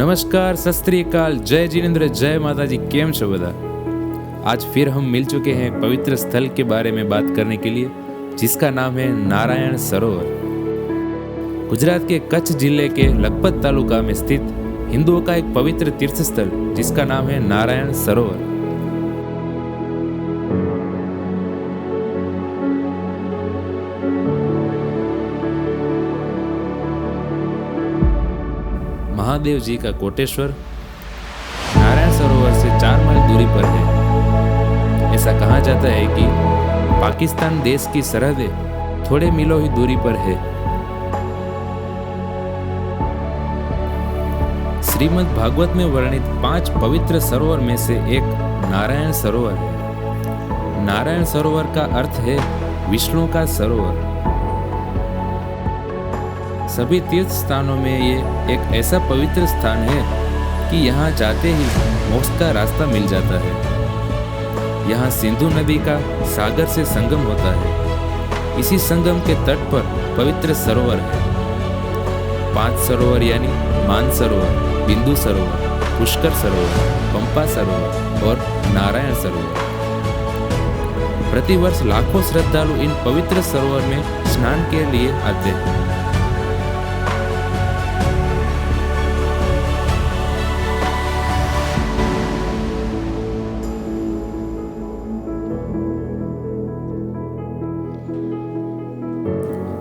नमस्कार, सत श्री अकाल, जय जिनेंद्र, जय माता जी। केम छो बधा? आज फिर हम मिल चुके हैं एक पवित्र स्थल के बारे में बात करने के लिए, जिसका नाम है नारायण सरोवर। गुजरात के कच्छ जिले के लखपत तालुका में स्थित हिंदुओं का एक पवित्र तीर्थ स्थल, जिसका नाम है नारायण सरोवर। महादेव जी का कोटेश्वर नारायण सरोवर से 4 मील दूरी पर है। ऐसा कहा जाता है कि पाकिस्तान देश की सरहदें थोड़े मीलों ही दूरी पर है। श्रीमद् भागवत में वर्णित 5 पवित्र सरोवर में से एक नारायण सरोवर है। नारायण सरोवर का अर्थ है विष्णु का सरोवर। सभी तीर्थ स्थानों में ये एक ऐसा पवित्र स्थान है कि यहाँ जाते ही मोक्ष का रास्ता मिल जाता है। यहाँ सिंधु नदी का सागर से संगम होता है। इसी संगम के तट पर पवित्र सरोवर है। 5 सरोवर यानी मानसरोवर, बिंदु सरोवर, पुष्कर सरोवर, पंपा सरोवर और नारायण सरोवर। प्रतिवर्ष लाखों श्रद्धालु इन पवित्र सरोवर में स्नान के लिए आते हैं।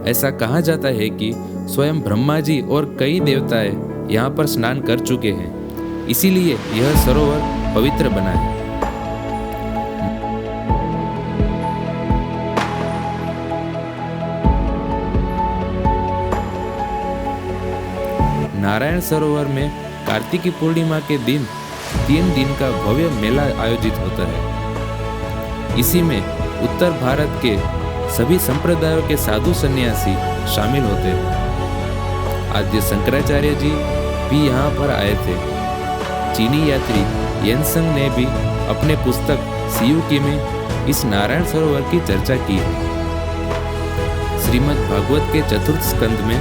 ऐसा कहा जाता है कि स्वयं ब्रह्मा जी और कई देवताएं यहाँ पर स्नान कर चुके हैं, इसीलिए यह सरोवर पवित्र बना है। नारायण सरोवर में कार्तिकी पूर्णिमा के दिन 3 दिन का भव्य मेला आयोजित होता है। इसी में उत्तर भारत के सभी संप्रदायों के साधु सन्यासी शामिल होते हैं। आद्य शंकराचार्य जी भी यहाँ पर आए थे। चीनी यात्री येनसंग ने भी अपने पुस्तक सियुकी में इस नारायण सरोवर की चर्चा की है। श्रीमद् भागवत के 4th स्कंद में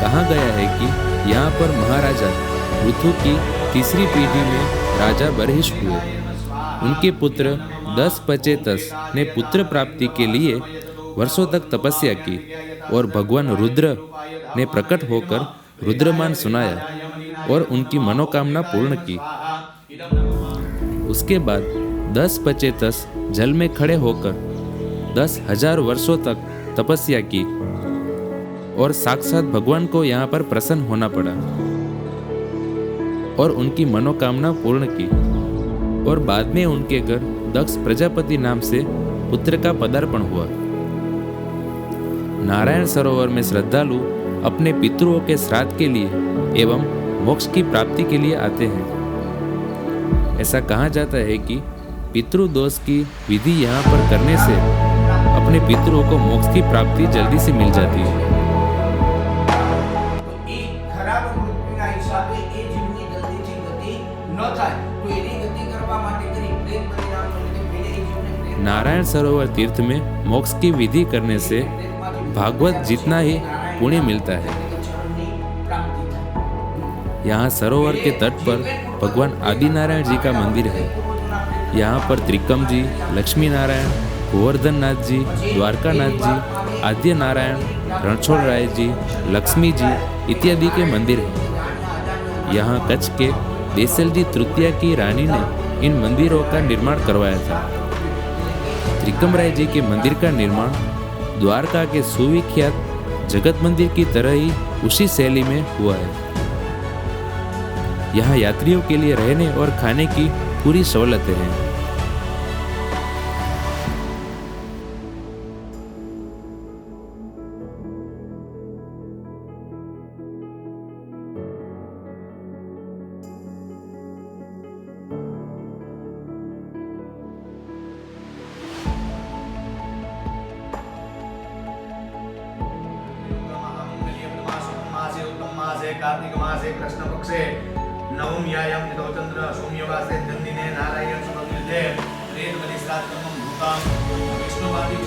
कहा गया है कि यहाँ पर महाराजा पृथु की 3री पीढ़ी में राजा बरहिष हुए। उनके पुत्र दसपचेतस ने पुत्र प्राप्ति के लिए वर्षों तक तपस्या की और भगवान रुद्र ने प्रकट होकर रुद्रमान सुनाया और उनकी मनोकामना पूर्ण की। उसके बाद दसपचेतस जल में खड़े होकर 10,000 वर्षों तक तपस्या की और साक्षात भगवान को यहाँ पर प्रसन्न होना पड़ा और उनकी मनोकामना पूर्ण की। और बाद में उनके घर दक्ष प्रजापति नाम से पुत्र का पदार्पण हुआ। नारायण सरोवर में श्रद्धालु अपने पितरों के श्राद्ध के लिए एवं मोक्ष की प्राप्ति के लिए आते हैं। ऐसा कहा जाता है कि पितृदोष की विधि यहाँ पर करने से अपने पितरों को मोक्ष की प्राप्ति जल्दी से मिल जाती है। नारायण सरोवर तीर्थ में मोक्ष की विधि करने से भागवत जितना ही पुण्य मिलता है। यहाँ सरोवर के तट पर भगवान आदिनारायण जी का मंदिर है। यहाँ पर त्रिकम जी, लक्ष्मी नारायण, गोवर्धन नाथ जी, द्वारकानाथ जी, आद्य नारायण, रणछोड़ राय जी, लक्ष्मी जी इत्यादि के मंदिर हैं। यहाँ कच्छ के देसल जी तृतीया की रानी ने इन मंदिरों का निर्माण करवाया था। त्रिकम राय जी के मंदिर का निर्माण द्वारका के सुविख्यात जगत मंदिर की तरह ही उसी शैली में हुआ है। यहाँ यात्रियों के लिए रहने और खाने की पूरी सहूलतें हैं। कार्तिक मासे कृष्ण पक्षे नवम्यायां तिथौ चंद्र सौम्यवासे जन्दिने नारायण सुमतिर्थे प्रेत बलिश्राद्ध कर्मं भूतां विष्णुवादी